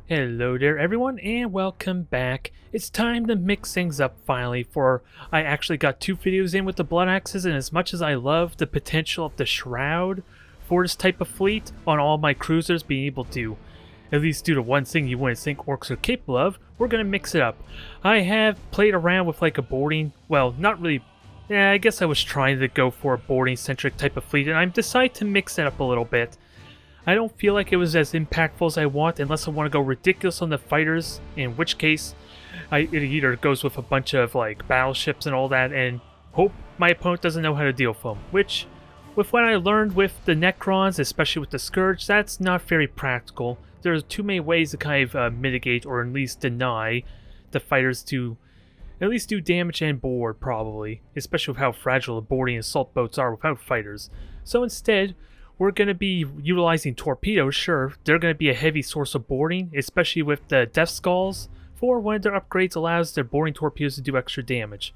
Hello there everyone and welcome back. It's time to mix things up finally for I actually got 2 videos in with the Blood Axes, and as much as I love the potential of the Shroud for this type of fleet on all my cruisers being able to at least do the one thing you wouldn't think Orks are capable of, we're going to mix it up. I have played around with like a boarding, well not really, I guess I was trying to go for a boarding centric type of fleet and I decided to mix it up a little bit. I don't feel like it was as impactful as I want unless I want to go ridiculous on the fighters, in which case it either goes with a bunch of like battleships and all that and hope my opponent doesn't know how to deal with them, which with what I learned with the Necrons, especially with the Scourge, that's not very practical. There's too many ways to kind of mitigate or at least deny the fighters to at least do damage and board probably, especially with how fragile the boarding assault boats are without fighters. So instead, we're going to be utilizing torpedoes. Sure, they're going to be a heavy source of boarding, especially with the Death Skulls, for one of their upgrades allows their boarding torpedoes to do extra damage.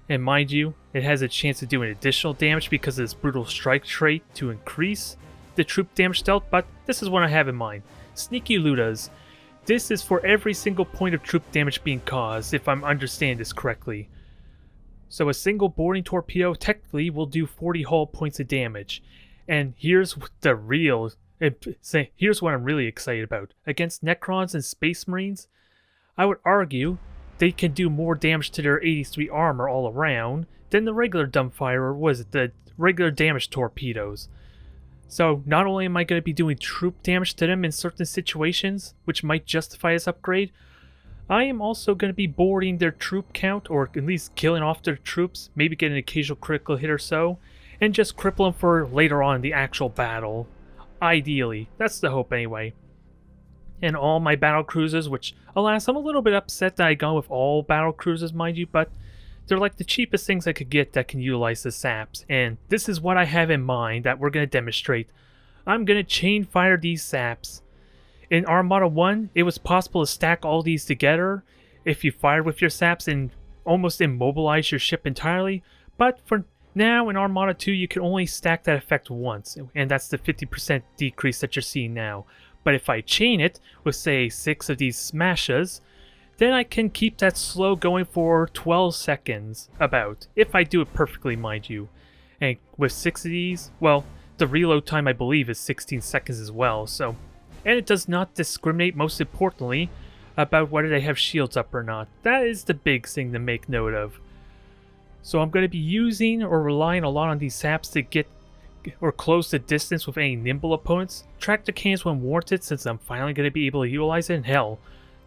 And mind you, it has a chance to do an additional damage because of this brutal strike trait to increase the troop damage dealt, but this is what I have in mind. Sneaky Ludas. This is for every single point of troop damage being caused, if I'm understanding this correctly. So a single boarding torpedo technically will do 40 hull points of damage. And here's what I'm really excited about. Against Necrons and Space Marines, I would argue they can do more damage to their 83 armor all around than the regular dumbfire, the regular damage torpedoes. So not only am I going to be doing troop damage to them in certain situations, which might justify this upgrade, I am also going to be boarding their troop count, or at least killing off their troops, maybe get an occasional critical hit or so, and just cripple them for later on in the actual battle. Ideally. That's the hope anyway. And all my battle cruisers, which, alas, I'm a little bit upset that I gone with all battle cruisers, mind you, but they're like the cheapest things I could get that can utilize the saps. And this is what I have in mind that we're going to demonstrate. I'm going to chain fire these saps. In Armada 1, it was possible to stack all these together if you fired with your saps and almost immobilize your ship entirely, but for now, in Armada 2, you can only stack that effect once, and that's the 50% decrease that you're seeing now. But if I chain it with, say, 6 of these smashes, then I can keep that slow going for 12 seconds, about, if I do it perfectly, mind you. And with 6 of these, well, the reload time, I believe, is 16 seconds as well, so... And it does not discriminate, most importantly, about whether they have shields up or not. That is the big thing to make note of. So I'm going to be using or relying a lot on these saps to get or close the distance with any nimble opponents. Tractor cannons when warranted, since I'm finally going to be able to utilize it. And hell,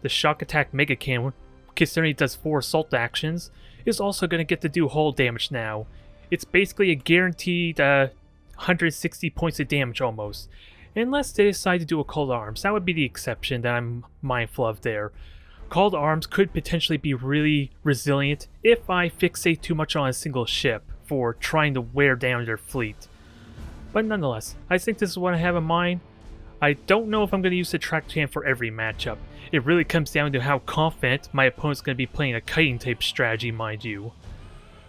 the shock attack mega cannon, considering it does 4 assault actions, is also going to get to do hull damage now. It's basically a guaranteed 160 points of damage almost. Unless they decide to do a Call to Arms. That would be the exception that I'm mindful of there. Call to Arms could potentially be really resilient if I fixate too much on a single ship for trying to wear down their fleet. But nonetheless, I think this is what I have in mind. I don't know if I'm going to use the tractor cannon for every matchup. It really comes down to how confident my opponent's going to be playing a kiting type strategy, mind you.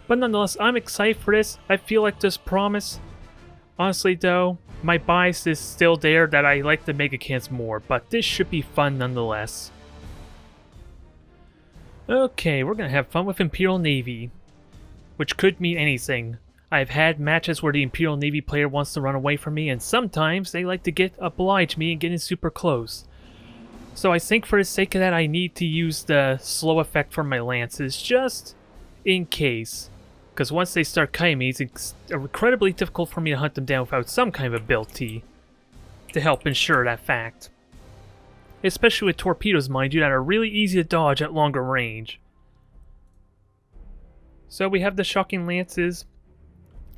But nonetheless, I'm excited for this. I feel like there's promise. Honestly though, my bias is still there that I like the mega cannons more, but this should be fun nonetheless. Okay, we're going to have fun with Imperial Navy, which could mean anything. I've had matches where the Imperial Navy player wants to run away from me, and sometimes they like to oblige me and get in super close. So I think for the sake of that, I need to use the slow effect from my lances, just in case. Because once they start kiting me, it's incredibly difficult for me to hunt them down without some kind of ability to help ensure that fact. Especially with torpedoes, mind you, that are really easy to dodge at longer range. So we have the shocking lances.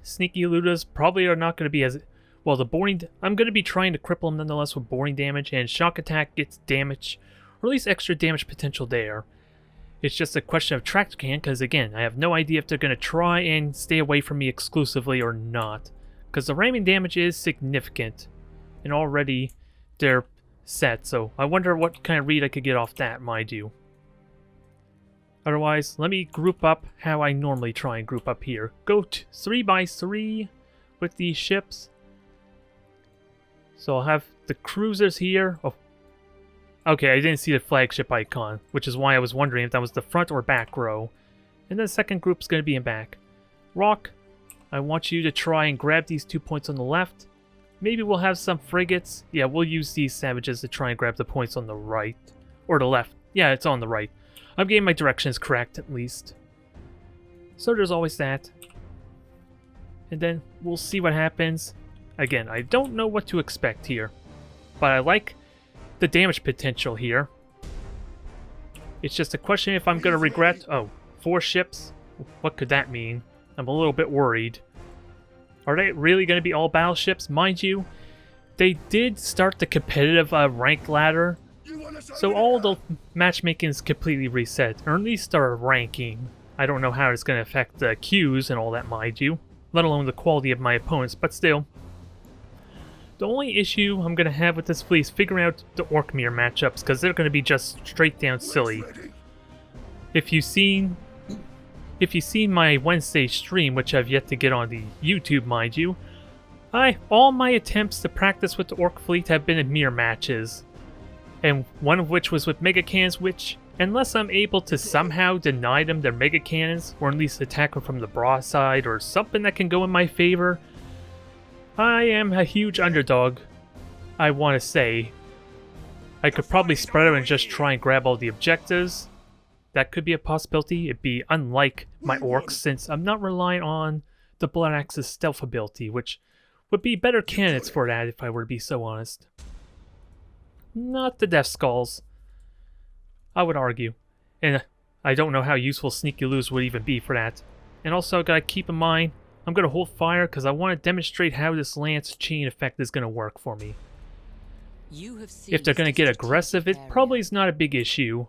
Sneaky Ludas probably are not going to be as... Well, the boring... I'm going to be trying to cripple them nonetheless with boring damage, and shock attack gets damage, or at least extra damage potential there. It's just a question of tractor cannon, because again, I have no idea if they're going to try and stay away from me exclusively or not. Because the ramming damage is significant, and already they're set, so I wonder what kind of read I could get off that, mind you. Otherwise, let me group up how I normally try and group up here. Go 3 by 3 with these ships. So I'll have the cruisers here. Oh, Okay, I didn't see the flagship icon, which is why I was wondering if that was the front or back row. And then the second group's going to be in back. Rock, I want you to try and grab these 2 points on the left. Maybe we'll have some frigates. Yeah, we'll use these savages to try and grab the points on the right. Or the left. Yeah, it's on the right. I'm getting my directions correct, at least. So there's always that. And then we'll see what happens. Again, I don't know what to expect here. But I like the damage potential here. It's just a question if I'm going to regret... Oh, 4 ships? What could that mean? I'm a little bit worried. Are they really going to be all battleships? Mind you, they did start the competitive rank ladder, so all the matchmaking is completely reset, or at least our ranking. I don't know how it's going to affect the queues and all that, mind you, let alone the quality of my opponents, but still. The only issue I'm going to have with this fleet is figuring out the Ork mirror matchups, because they're going to be just straight down silly. If you've seen my Wednesday stream, which I've yet to get on the YouTube, mind you, all my attempts to practice with the Ork fleet have been in mirror matches. And one of which was with mega cannons, which, unless I'm able to somehow deny them their mega cannons, or at least attack them from the broadside, or something that can go in my favor, I am a huge underdog, I want to say. I could probably spread out and just try and grab all the objectives. That could be a possibility. It'd be unlike my Orks, since I'm not relying on the Blood Axe's stealth ability, which would be better candidates for that if I were to be so honest. Not the Death Skulls, I would argue. And I don't know how useful Sneaky Loos would even be for that. And also, I gotta keep in mind, I'm gonna hold fire because I want to demonstrate how this Lance chain effect is gonna work for me. If they're gonna get aggressive, it probably is not a big issue,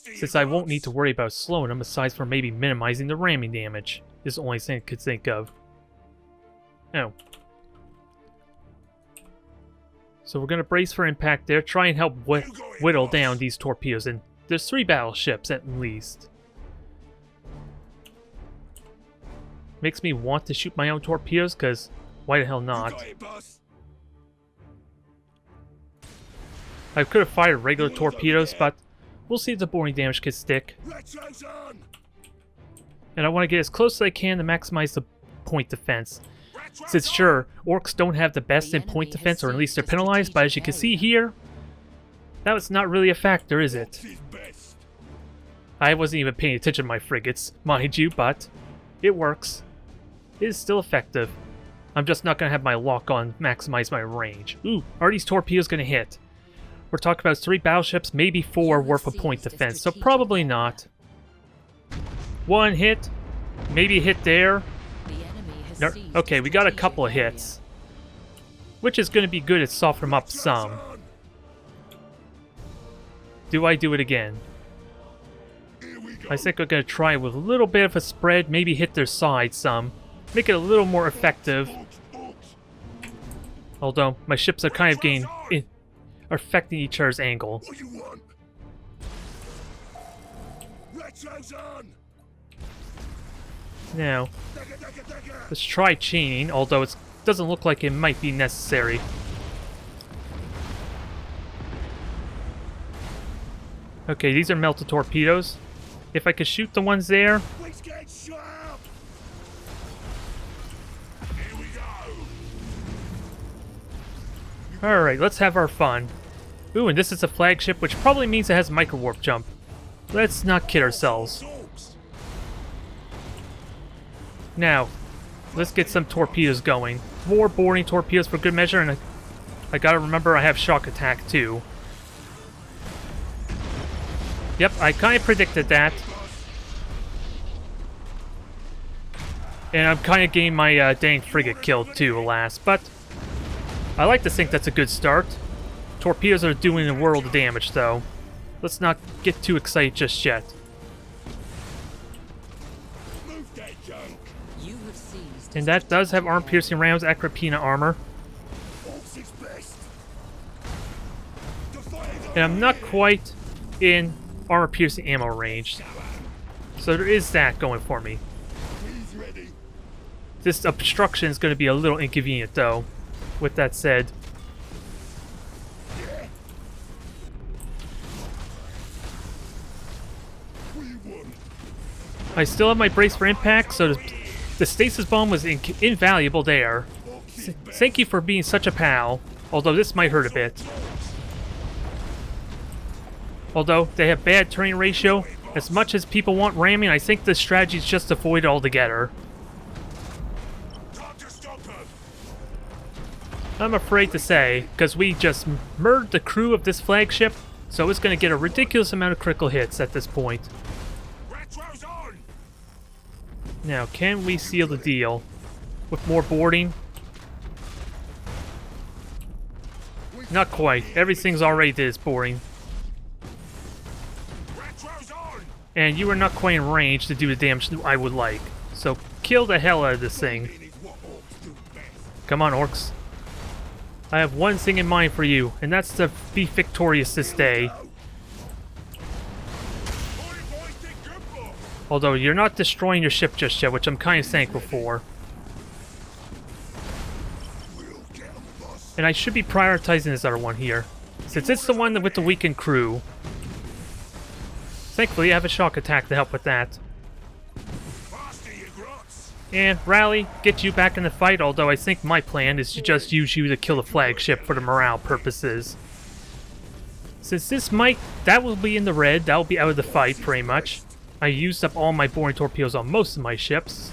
since I won't need to worry about slowing them, aside from maybe minimizing the ramming damage. Is the only thing I could think of. Oh. So we're going to brace for impact there, try and help whittle down these torpedoes, and there's 3 battleships at least. Makes me want to shoot my own torpedoes, because why the hell not? I could have fired regular torpedoes, but we'll see if the boring damage could stick. And I want to get as close as I can to maximize the point defense. Since sure, Orks don't have the best in point defense, or at least they're penalized, but as you can see here, that was not really a factor, is it? I wasn't even paying attention to my frigates, mind you, but it works. It is still effective. I'm just not going to have my lock on maximize my range. Ooh, are these torpedoes going to hit? We're talking about 3 battleships, maybe 4 worth of point defense, so probably not. 1 hit, maybe a hit there. No, okay, we got a couple of hits, which is going to be good to soften them up some. Do I do it again? I think I'm going to try with a little bit of a spread, maybe hit their side some, make it a little more effective. Although my ships are kind of are affecting each other's angle. Now, let's try chaining, although it doesn't look like it might be necessary. Okay, these are melted torpedoes. If I could shoot the ones there... Alright, let's have our fun. Ooh, and this is a flagship, which probably means it has micro-warp jump. Let's not kid ourselves. Now, let's get some torpedoes going. More boring torpedoes for good measure, and I gotta remember I have shock attack too. Yep, I kind of predicted that. And I'm kind of getting my dang frigate killed too, alas. But I like to think that's a good start. Torpedoes are doing a world of damage though. Let's not get too excited just yet. And that does have armor-piercing rounds, Agrippina armor. And I'm not quite in armor-piercing ammo range. So there is that going for me. This obstruction is going to be a little inconvenient though. With that said. I still have my brace for impact, so the stasis bomb was invaluable there. Thank you for being such a pal, although this might hurt a bit. Although they have bad turning ratio, as much as people want ramming, I think the strategy is just avoid it altogether. I'm afraid to say, because we just murdered the crew of this flagship, so it's going to get a ridiculous amount of critical hits at this point. Now, can we seal the deal with more boarding? Not quite. Everything's already did its boarding. And you are not quite in range to do the damage I would like. So kill the hell out of this thing. Come on, Orks. I have one thing in mind for you, and that's to be victorious this day. Although you're not destroying your ship just yet, which I'm kind of thankful for. And I should be prioritizing this other one here, since it's the one with the weakened crew. Thankfully, I have a shock attack to help with that. And rally, get you back in the fight, although I think my plan is to just use you to kill the flagship for the morale purposes. Since that will be in the red, that will be out of the fight pretty much. I used up all my boring torpedoes on most of my ships.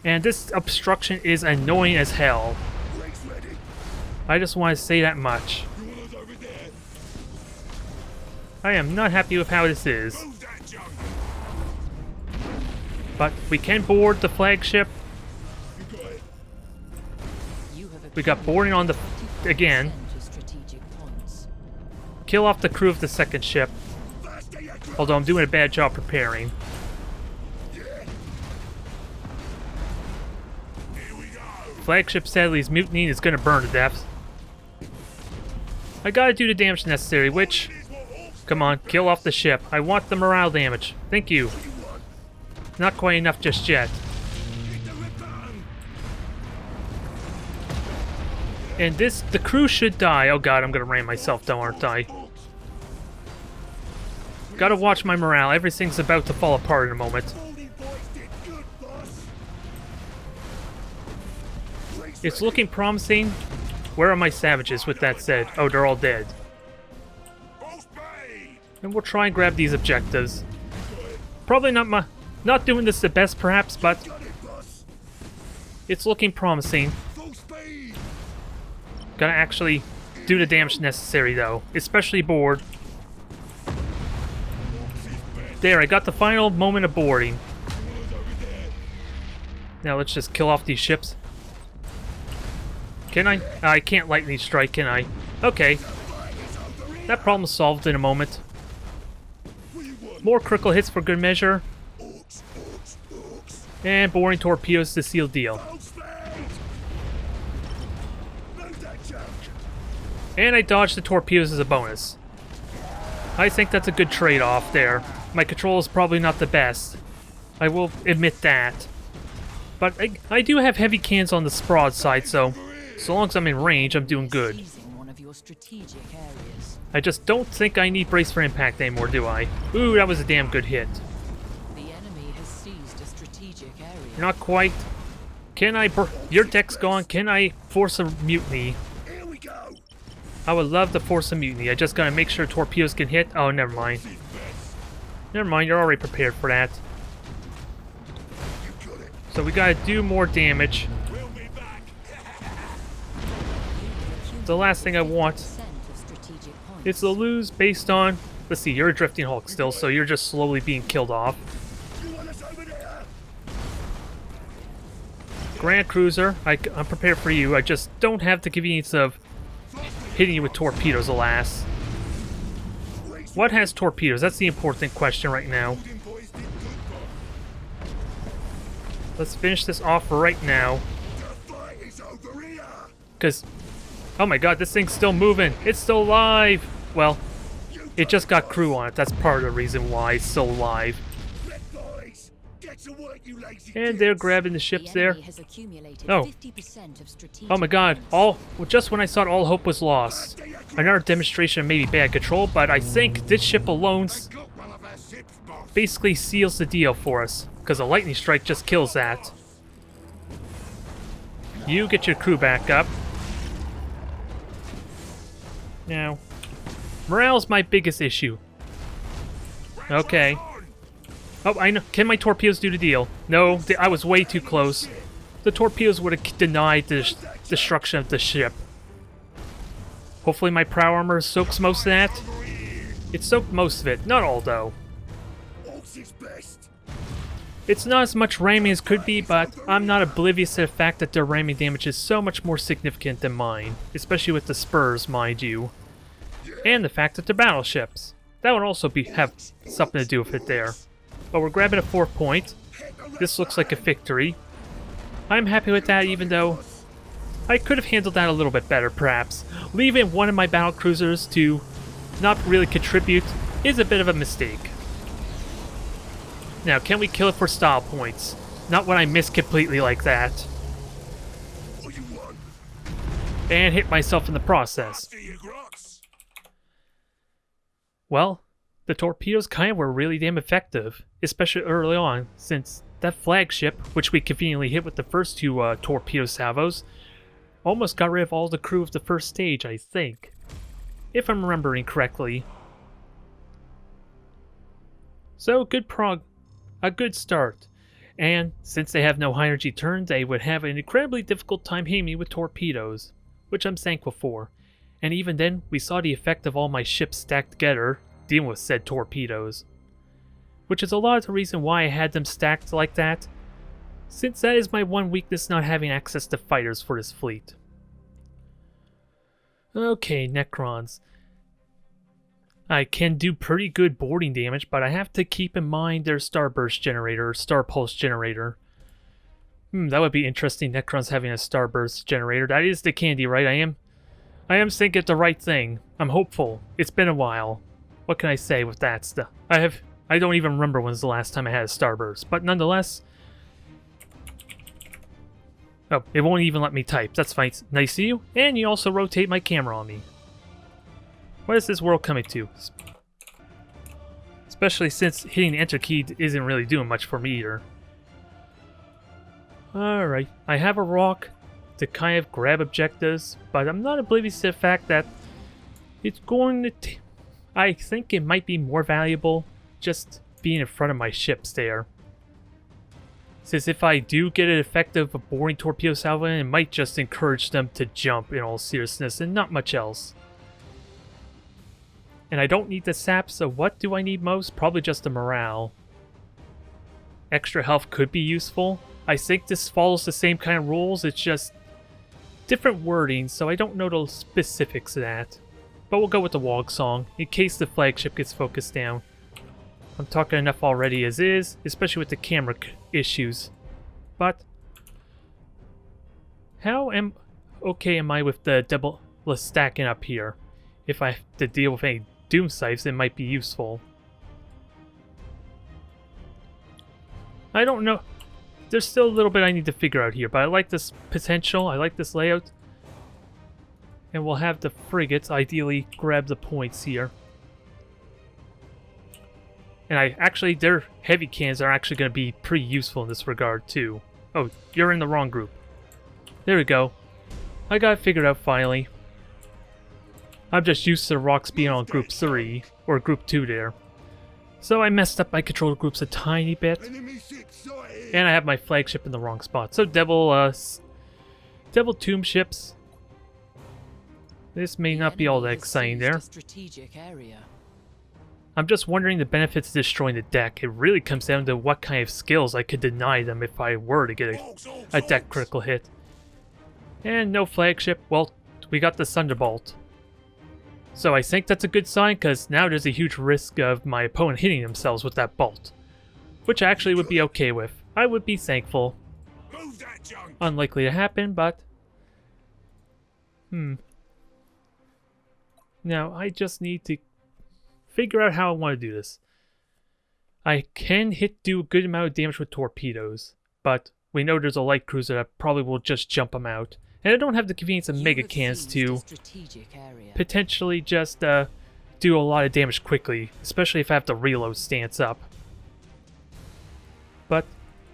And this obstruction is annoying as hell. I just want to say that much. I am not happy with how this is. But we can board the flagship. We got boarding on the... again. Kill off the crew of the second ship. Although I'm doing a bad job preparing. Flagship sadly is mutinying, is gonna burn to death. I gotta do the damage necessary, which... Come on, kill off the ship. I want the morale damage. Thank you. Not quite enough just yet. And the crew should die. Oh god, I'm gonna ram myself though, aren't I? Gotta watch my morale. Everything's about to fall apart in a moment. It's looking promising. Where are my savages with that said? Oh, they're all dead. And we'll try and grab these objectives. Probably not doing this the best perhaps, but it's looking promising. Gotta actually do the damage necessary though, especially board. There, I got the final moment of boarding. Now let's just kill off these ships. Can I? I can't lightning strike, can I? Okay. That problem's solved in a moment. More critical hits for good measure. And boring torpedoes to seal deal. And I dodged the torpedoes as a bonus. I think that's a good trade-off there. My control is probably not the best. I will admit that. But I do have heavy cannons on the broadside, so long as I'm in range, I'm doing good. I just don't think I need brace for impact anymore, do I? Ooh, that was a damn good hit. Not quite. Can I... Your deck's gone. Can I force a mutiny? I would love to force a mutiny. I just gotta make sure torpedoes can hit. Oh, never mind. Never mind, you're already prepared for that. So we gotta do more damage. The last thing I want is to lose based on... Let's see, you're a drifting hulk still, so you're just slowly being killed off. Grand Cruiser, I'm prepared for you. I just don't have the convenience of hitting you with torpedoes, alas. What has torpedoes? That's the important question right now. Let's finish this off right now. Because, oh my god, this thing's still moving. It's still alive. Well, it just got crew on it. That's part of the reason why it's still alive. And they're grabbing the ships there. Oh. Oh my god. Just when I thought all hope was lost. Another demonstration of maybe bad control, but I think this ship alone... basically seals the deal for us, because a lightning strike just kills that. You get your crew back up. Now, morale's my biggest issue. Okay. Oh, I know. Can my torpedoes do the deal? No, I was way too close. The torpedoes would have denied the destruction of the ship. Hopefully my prow armor soaks most of that. It soaked most of it. Not all, though. It's not as much ramming as could be, but I'm not oblivious to the fact that their ramming damage is so much more significant than mine. Especially with the spurs, mind you. And the fact that they're battleships. That would also have something to do with it there. But we're grabbing a 4 point. This looks like a victory. I'm happy with that, even though I could have handled that a little bit better, perhaps. Leaving one of my battle cruisers to not really contribute is a bit of a mistake. Now, can we kill it for style points? Not when I miss completely like that. And hit myself in the process. Well, the torpedoes kind of were really damn effective, especially early on, since that flagship, which we conveniently hit with the first 2 torpedo salvos, almost got rid of all the crew of the first stage, I think. If I'm remembering correctly. So, a good start. And since they have no high energy turn, they would have an incredibly difficult time hitting me with torpedoes, which I'm thankful for. And even then, we saw the effect of all my ships stacked together, dealing with said torpedoes. Which is a lot of the reason why I had them stacked like that, since that is my one weakness, not having access to fighters for this fleet. Okay, Necrons. I can do pretty good boarding damage, but I have to keep in mind their starburst generator, or star pulse generator. That would be interesting, Necrons having a starburst generator. That is the candy, right? I am thinking the right thing. I'm hopeful. It's been a while. What can I say with that stuff? I don't even remember when's the last time I had a starburst, but nonetheless. Oh, it won't even let me type. That's fine. Nice to you. And you also rotate my camera on me. What is this world coming to? Especially since hitting the enter key isn't really doing much for me either. Alright, I have a rock to kind of grab objectives, but I'm not oblivious to the fact that it's going to... I think it might be more valuable just being in front of my ships there. Since if I do get an effective boarding torpedo salvo, it might just encourage them to jump in all seriousness and not much else. And I don't need the sap, so what do I need most? Probably just the morale. Extra health could be useful. I think this follows the same kind of rules, it's just different wording, so I don't know the specifics of that. But we'll go with the Wog song, in case the flagship gets focused down. I'm talking enough already as is, especially with the camera issues. But how okay am I with the double stacking up here? If I have to deal with any doom scythes, it might be useful. I don't know. There's still a little bit I need to figure out here, but I like this potential, I like this layout. And we'll have the frigates ideally grab the points here. And their heavy cannons are actually going to be pretty useful in this regard too. Oh, you're in the wrong group. There we go. I got it figured out finally. I'm just used to the rocks being on group 3, or group 2 there. So I messed up my control groups a tiny bit. And I have my flagship in the wrong spot. So Devil Tomb ships. This may not be all that exciting there. I'm just wondering the benefits of destroying the deck. It really comes down to what kind of skills I could deny them if I were to get a deck critical hit. And no flagship. Well, we got the Thunderbolt. So I think that's a good sign, because now there's a huge risk of my opponent hitting themselves with that bolt. Which I actually would be okay with. I would be thankful. Unlikely to happen, but... Now, I just need to figure out how I want to do this. I can do a good amount of damage with torpedoes, but we know there's a light cruiser that probably will just jump them out. And I don't have the convenience of mega cannons to potentially just do a lot of damage quickly, especially if I have to reload stance up. But,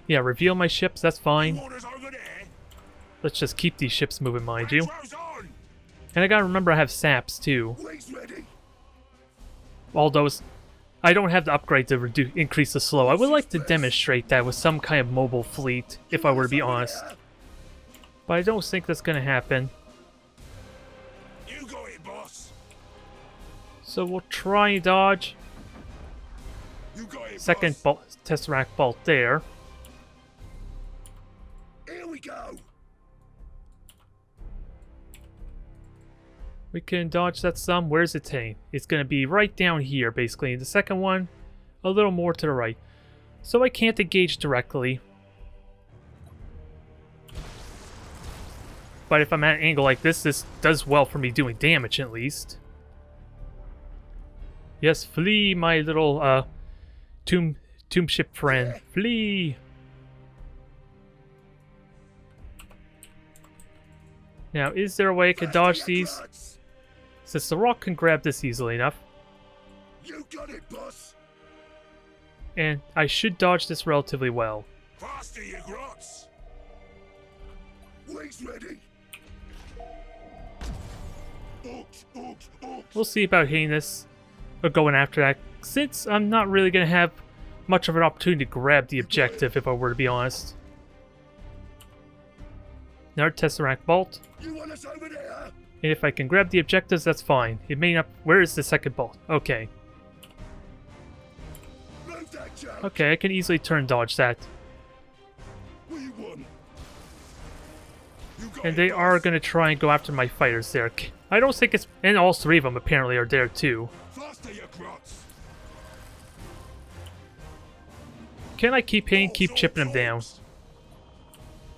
yeah, reveal my ships, that's fine. Orders over there. Let's just keep these ships moving, mind you. Metro's on. And I gotta remember I have saps, too. Wings ready. Although I don't have the upgrade to increase the slow. I would like to demonstrate that with some kind of mobile fleet, if I were to be honest. But I don't think that's gonna happen. You got it, boss. So we'll try and dodge. You got it, Second boss. bolt, Tesseract bolt there. Here we go. We can dodge that some. Where's it heading? It's going to be right down here, basically. The second one, a little more to the right. So I can't engage directly. But if I'm at an angle like this does well for me doing damage, at least. Yes, flee, my little, tomb ship friend. Flee! Now, is there a way I could dodge these? Since the rock can grab this easily enough. You got it, boss. And I should dodge this relatively well. Faster, you grots. Wings ready. Orks, orks, orks. We'll see about hitting this or going after that, since I'm not really going to have much of an opportunity to grab the objective, if I were to be honest. Another Tesseract bolt. You want us over there? And if I can grab the objectives, that's fine. It may not... Where is the second bolt? Okay. Move that junk. Okay, I can easily turn dodge that. What you want? You got And it, they boss. are going to try and go after my fighters there. I don't think it's... And all three of them apparently are there too. Faster, you grots. Can I keep hitting, keep chipping them down?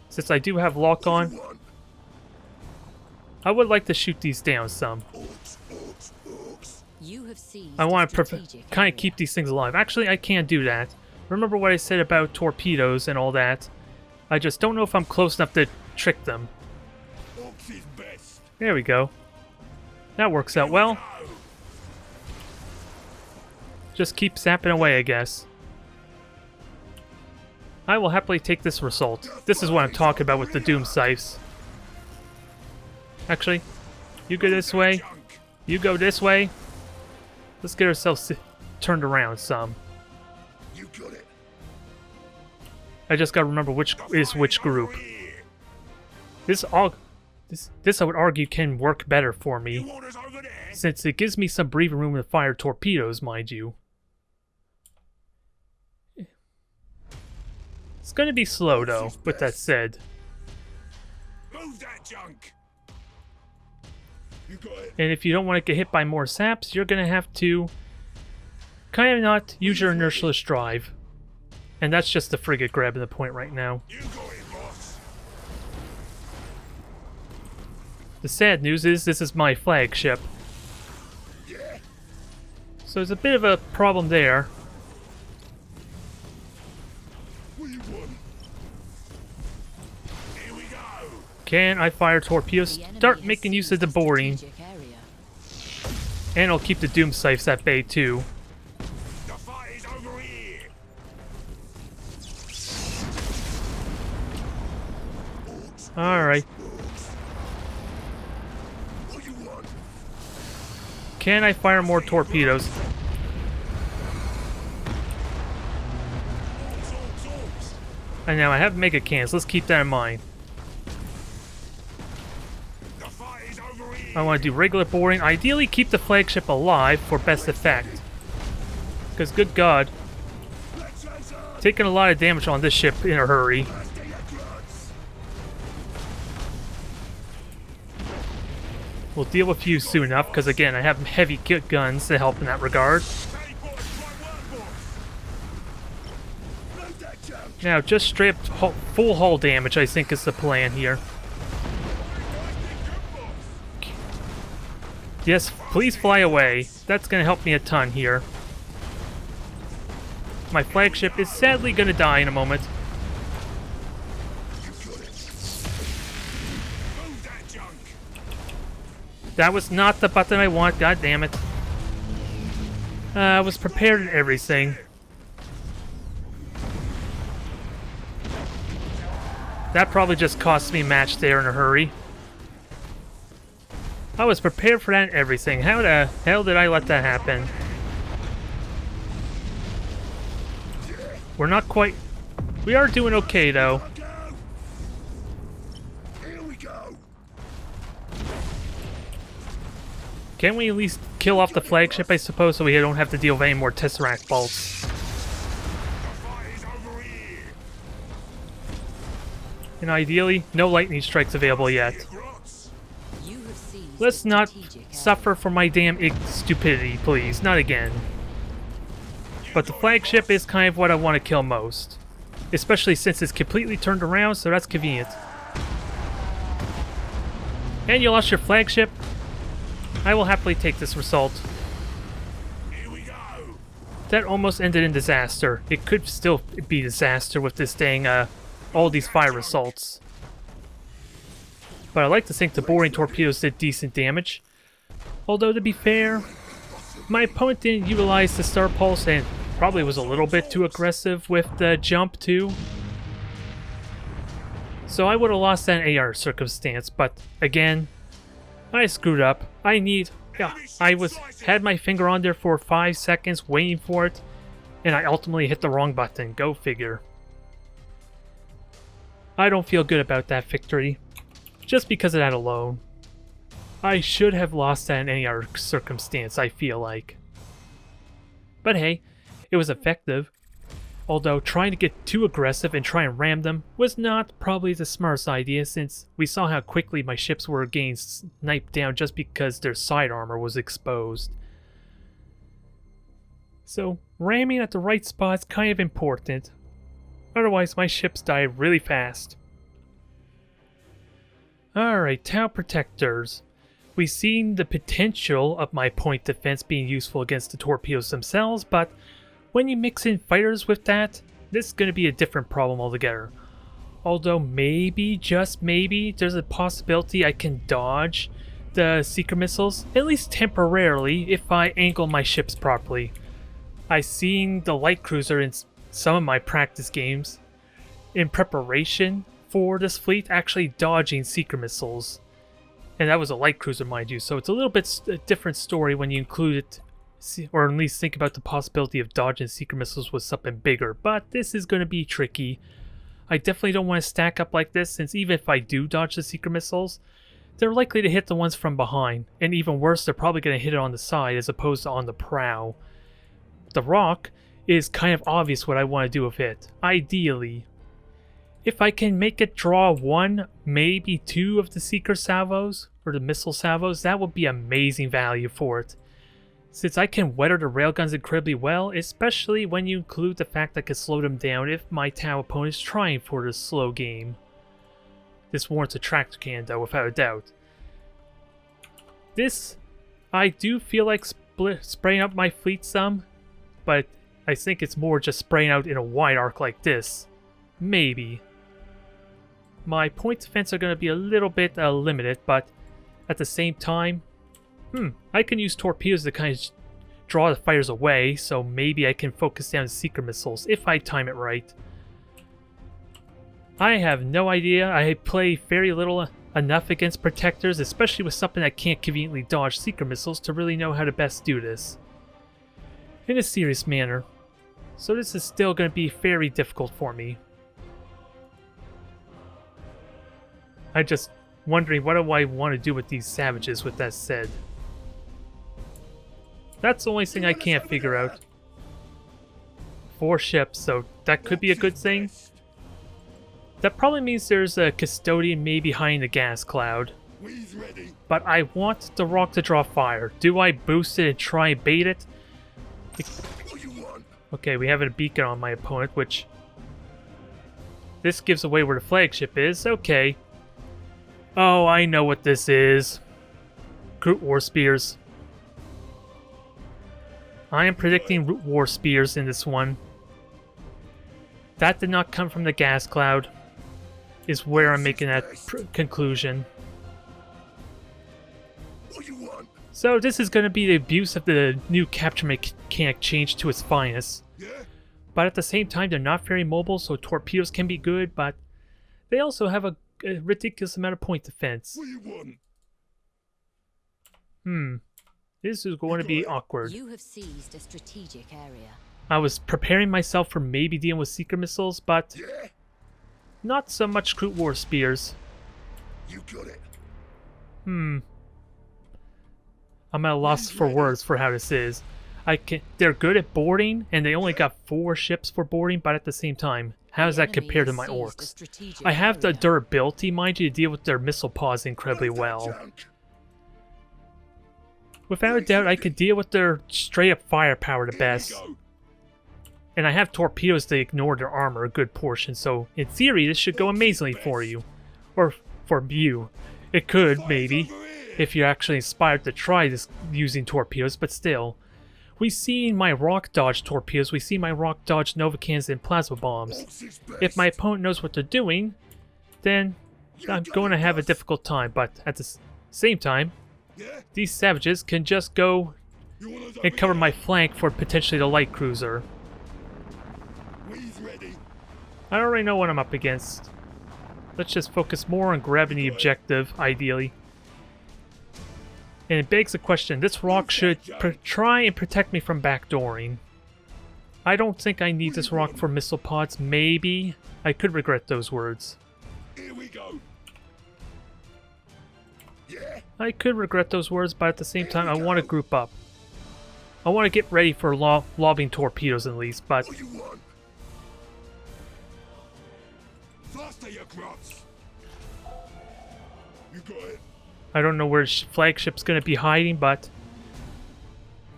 Since I do have lock on, I would like to shoot these down some. You have seized I want to strategic kind area. of keep these things alive. Actually, I can't do that. Remember what I said about torpedoes and all that? I just don't know if I'm close enough to trick them. Orks is best. There we go. That works out well. Just keep zapping away, I guess. I will happily take this result. This is what I'm talking about with the Doom Scythes. Actually, you go this way. You go this way. Let's get ourselves turned around some. You got it. I just gotta remember which is which group. This I would argue can work better for me, Orders over there. since it gives me some breathing room to fire torpedoes, mind you. It's gonna be slow though, with that said. Move that junk. You got it. And if you don't want to get hit by more saps, you're gonna have to kind of not use your inertialist drive. And that's just the frigate grabbing the point right now. You got it, boss. The sad news is this is my flagship. Yeah. So there's a bit of a problem there. What you want? Here we go. Can I fire torpedoes? The enemy Start has making use of the seized boarding. strategic area. And I'll keep the Doom Scythes at bay too. The fight is over here. Alright. What you want? Can I fire more torpedoes? Orks, orks, orks. And now I have mega cannons. Let's keep that in mind. The fight is over here. I want to do regular boarding. Ideally, keep the flagship alive for best effect. Because, good God, Metro's on. taking a lot of damage on this ship in a hurry. Faster, you grots. We'll deal with you soon enough, because again, I have heavy guns to help in that regard. Hey, boys, right work, boss. Move that junk. Now, just straight up full hull damage, I think, is the plan here. Yes, please fly away. That's going to help me a ton here. My flagship is sadly going to die in a moment. You got it. Move that junk. That was not the button I want, god damn it. I was prepared and everything. That probably just cost me a match there in a hurry. I was prepared for that and everything. How the hell did I let that happen? We're not quite... We are doing okay, though. Here we go. Can we at least kill off the flagship, I suppose, so we don't have to deal with any more Tesseract bolts? The fight is over here. And ideally, no lightning strikes available yet. Grots. Let's not suffer for my damn stupidity, please. Not again. But the flagship is kind of what I want to kill most. Especially since it's completely turned around, so that's convenient. And you lost your flagship? I will happily take this result. Here we go. That almost ended in disaster. It could still be disaster with this dang, all these fire assaults. But I like to think the boring torpedoes did decent damage. Although, to be fair, my opponent didn't utilize the Star Pulse and probably was a little bit too aggressive with the jump, too. So I would have lost that in AR circumstance, but again, I screwed up. Had my finger on there for 5 seconds waiting for it, and I ultimately hit the wrong button. Go figure. I don't feel good about that victory, just because of that alone. I should have lost that in any other circumstance, I feel like. But hey, it was effective. Although trying to get too aggressive and try and ram them was not probably the smartest idea, since we saw how quickly my ships were getting sniped down just because their side armor was exposed. So ramming at the right spot is kind of important. Otherwise my ships die really fast. Alright, Tau Protectors. We've seen the potential of my point defense being useful against the torpedoes themselves, but when you mix in fighters with that, this is going to be a different problem altogether. Although maybe, just maybe, there's a possibility I can dodge the seeker missiles, at least temporarily, if I angle my ships properly. I've seen the light cruiser in some of my practice games in preparation for this fleet actually dodging seeker missiles. And that was a light cruiser, mind you, so it's a little bit a different story when you include it, or at least think about the possibility of dodging seeker missiles with something bigger. But this is going to be tricky. I definitely don't want to stack up like this, since even if I do dodge the seeker missiles, they're likely to hit the ones from behind. And even worse, they're probably going to hit it on the side as opposed to on the prow. The rock is kind of obvious what I want to do with it. Ideally, if I can make it draw one, maybe two of the seeker salvos, or the missile salvos, that would be amazing value for it. Since I can weather the railguns incredibly well, especially when you include the fact I can slow them down if my Tau opponent is trying for this slow game. This warrants a tractor cannon though, without a doubt. This, I do feel like spraying up my fleet some, but I think it's more just spraying out in a wide arc like this. Maybe. My point defense are going to be a little bit limited, but at the same time, I can use torpedoes to kind of draw the fighters away, so maybe I can focus down the seeker missiles if I time it right. I have no idea. I play very little enough against protectors, especially with something that can't conveniently dodge seeker missiles, to really know how to best do this in a serious manner. So this is still going to be very difficult for me. I'm just wondering, what do I want to do with these savages, with that said. That's the only thing I can't figure out. 4 ships, so that could be a good thing. That probably means there's a custodian maybe behind the gas cloud. But I want the rock to draw fire. Do I boost it and try and bait it? Okay, we have a beacon on my opponent, which... This gives away where the flagship is. Okay. Oh, I know what this is. Root War Spears. I am predicting Root War Spears in this one. That did not come from the gas cloud, is where I'm making that conclusion. So this is going to be the abuse of the new capture mechanic change to its finest. But at the same time, they're not very mobile, so torpedoes can be good, but They also have a ridiculous amount of point defense. What do you want? This is going to be awkward. You have seized a strategic area. I was preparing myself for maybe dealing with seeker missiles, but Yeah, not so much crude war spears. you got it. I'm at a loss for words for how this is. They're good at boarding, and they only got 4 ships for boarding, but at the same time, how does that compare to my orcs? I have the durability, mind you, to deal with their missile pods incredibly well. Junk. Without a doubt, I could deal with their straight-up firepower the Here we best. go. And I have torpedoes to ignore their armor a good portion, so in theory, this should go amazingly for you. Or for you. It could, maybe, if you're actually inspired to try this using torpedoes, but still. We've seen my rock dodge torpedoes, we've seen my rock dodge Nova cannons and plasma bombs. Orks is best. If my opponent knows what they're doing, then I'm going to have a difficult time, but at the same time, Yeah? these savages can just go You want us and over cover here? my flank for potentially the light cruiser. We's ready. I already know what I'm up against. Let's just focus more on grabbing the objective, ideally. And it begs the question, this rock should try and protect me from backdooring. I don't think I need this rock for missile pods, maybe. I could regret those words. Here we go. Yeah? I could regret those words, but at the same time, I want to group up. I want to get ready for lobbing torpedoes at least, but What you want? Faster, you grots. You got it. I don't know where flagship's going to be hiding, but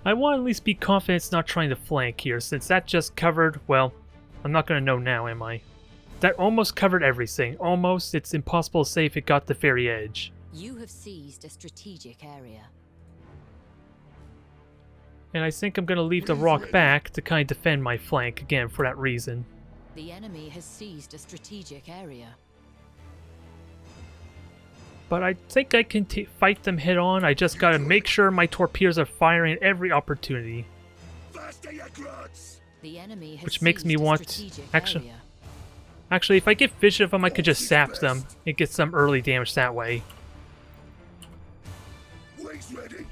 I want to at least be confident it's not trying to flank here, since that just covered, well, I'm not going to know now, am I? That almost covered everything. Almost. It's impossible to say if it got the very edge. You have seized a strategic area. And I think I'm going to leave the rock back to kind of defend my flank again for that reason. The enemy has seized a strategic area. But I think I can fight them head on. I just got to make sure my torpedoes are firing at every opportunity. Faster, you grots. The enemy has Which makes me seized a want strategic action. area. Actually, if I get vision of them, I could just sap them and get some early damage that way. We's ready.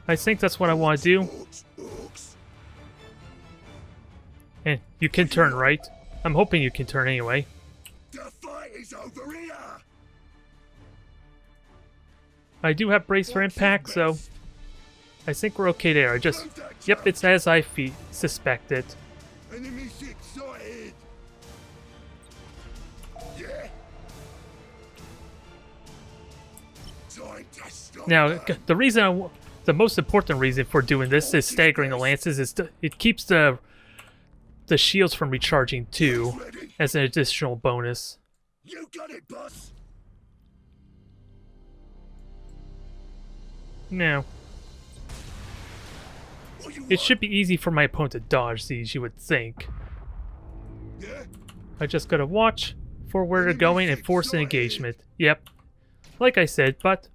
I think that's what I want to do. Orks, orks. And you can turn, right? I'm hoping you can turn anyway. The fight is over here. I do have brace for impact, so I think we're okay there. I just... Yep, it's as I suspected. Enemy ship sighted. Yeah. Time to stop Now, them. the reason the most important reason for doing this is staggering the lances is it keeps the shields from recharging too, Ready. as an additional bonus. You got it, boss. Now, What you it want? should be easy for my opponent to dodge these, you would think. Yeah. I just gotta watch for where they're going and force an engagement. Yep. Like I said, but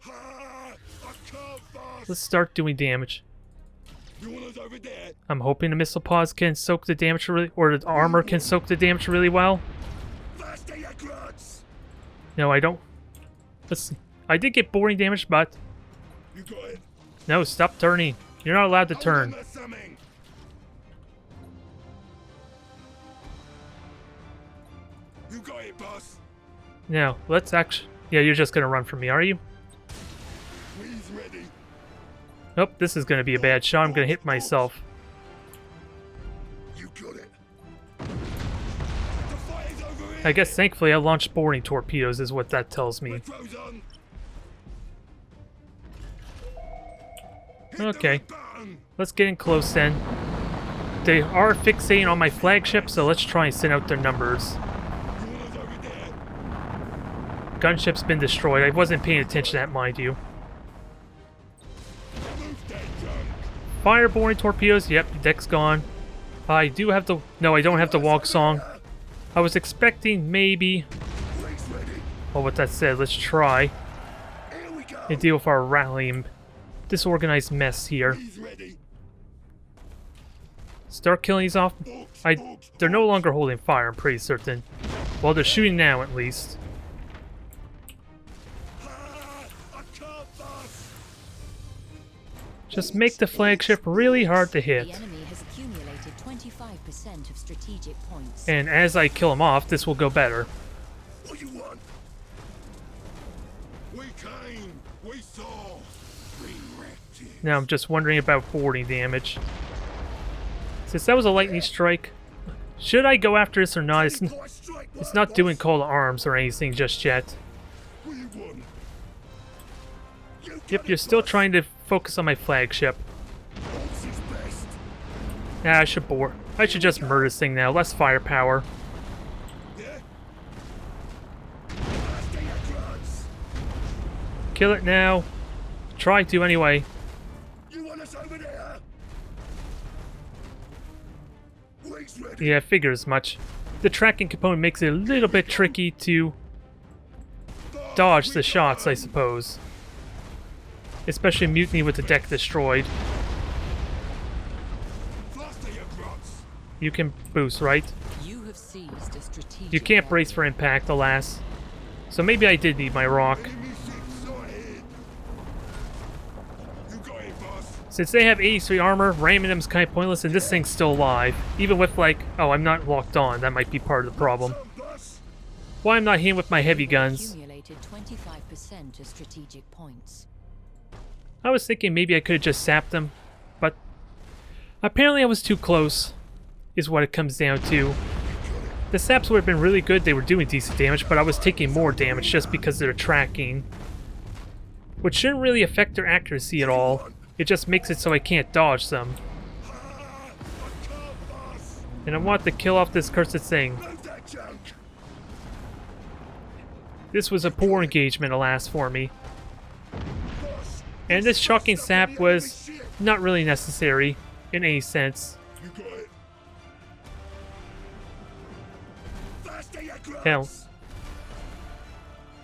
Ha! I can't fast. let's start doing damage. You want us over there? I'm hoping the missile pods can soak the damage really, or the armor can soak the damage really well. Faster, you grots. No, I don't. Let's see. I did get boring damage, but You got it. no, stop turning. You're not allowed to Hold turn. on to something. You got it, boss. Now, let's actually... Yeah, you're just gonna run from me, are you? We's ready. Nope, this is gonna be a bad shot. I'm gonna hit myself. You got it. The fight is over here. I guess thankfully I launched boarding torpedoes is what that tells me. Retros on. Hit Okay. the button. Let's get in close then. They are fixating on my flagship, so let's try and send out their numbers. You want us over there? Gunship's been destroyed. I wasn't paying attention to that, mind you. Move that junk. Fire boarding torpedoes. Yep, deck's gone. I do have the... No, I don't have the walk song. I was expecting maybe... We's ready. Well, with that said, let's try Here we go. and deal with our rallying disorganized mess here. We's ready. Start killing these off. They're no longer holding fire, I'm pretty certain. Well, they're shooting now, at least. Just make the flagship really hard to hit. The enemy has accumulated 25% of strategic points. And as I kill them off, this will go better. What you want? We came, we saw, we wrecked it. Now I'm just wondering about boarding damage. Since that was a lightning strike, should I go after this or not? It's not doing call to arms or anything just yet. What you want? Yep, you're still trying to focus on my flagship. Orks is best. Nah, I should board. I should just murder this thing now. Less firepower. Yeah? After your drugs. Kill it now. Try to anyway. You want us over there? Wings ready. Yeah, I figure as much. The tracking component makes it a little bit tricky to dodge the shots, I suppose. Especially mutiny with the deck destroyed. Faster your drugs. You can boost, right? You have seized a strategic You can't brace for area. impact, alas. So maybe I did need my rock. Enemy ships sighted. You got it, boss. Since they have 83 armor, ramming them's kind of pointless, and this thing's still alive. Even with, like, oh, I'm not locked on. That might be part of the problem. Some, boss. Why I'm not hitting with my heavy guns. Accumulated 25% of strategic points. I was thinking maybe I could have just sapped them, but apparently I was too close, is what it comes down to. The saps would have been really good, they were doing decent damage, but I was taking more damage just because they're tracking. Which shouldn't really affect their accuracy at all, it just makes it so I can't dodge them. I can't, boss. And I want to kill off this cursed thing. Move that junk. This was a poor engagement, alas, for me. Boss. And this shocking sap was not really necessary, in any sense. You got it. Faster your drugs. Hell.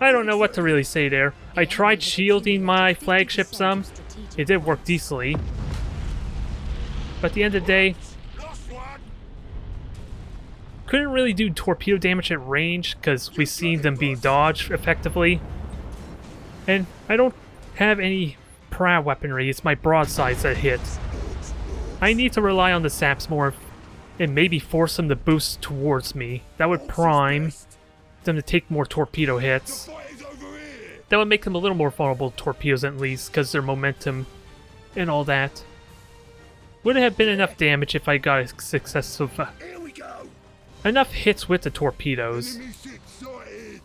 I don't know what to really say there. I tried shielding my flagship some. It did work decently. But at the end of the day, Lost one. couldn't really do torpedo damage at range because we seen them being dodged effectively. And I don't have any prow weaponry, it's my broadsides that hit. I need to rely on the saps more and maybe force them to boost towards me. That would prime them to take more torpedo hits. Fight is over here. That would make them a little more vulnerable to torpedoes at least, because their momentum and all that. Would have been enough damage if I got a successful Here we go. enough hits with the torpedoes. Enemy ships sighted.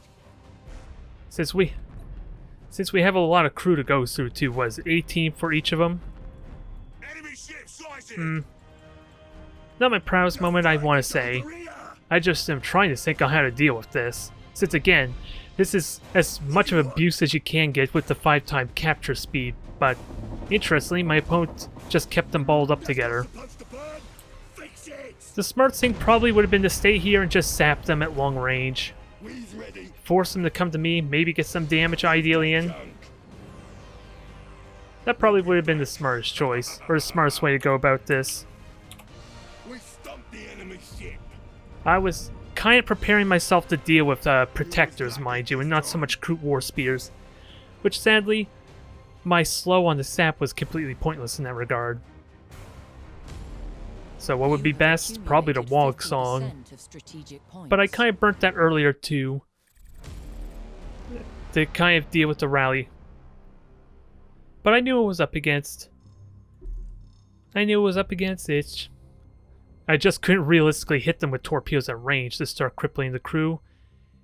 Since we have a lot of crew to go through too, was 18 for each of them? Enemy ships sighted. Not my proudest moment, I want to say. I just am trying to think on how to deal with this. Since again, this is as much of abuse as you can get with the 5-time capture speed, but interestingly, my opponent just kept them balled up together. Supposed to burn. Fix it. The smart thing probably would have been to stay here and just sap them at long range. Wings ready. Force them to come to me, maybe get some damage ideally in. Junk. That probably would have been the smartest choice, or the smartest way to go about this. We stumped the enemy ship. I was kind of preparing myself to deal with protectors, mind you, and not so much crude war spears. Which sadly, my slow on the sap was completely pointless in that regard. So what would be best? Probably the Wog Song. But I kind of burnt that earlier too. To kind of deal with the rally. But I knew it was up against. I knew it was up against it. I just couldn't realistically hit them with torpedoes at range to start crippling the crew.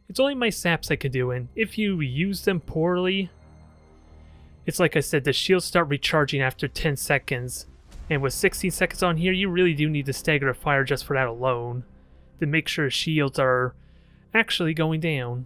It's only my saps I can do, and if you use them poorly, it's like I said, the shields start recharging after 10 seconds. And with 16 seconds on here, you really do need to stagger a fire just for that alone. To make sure shields are actually going down.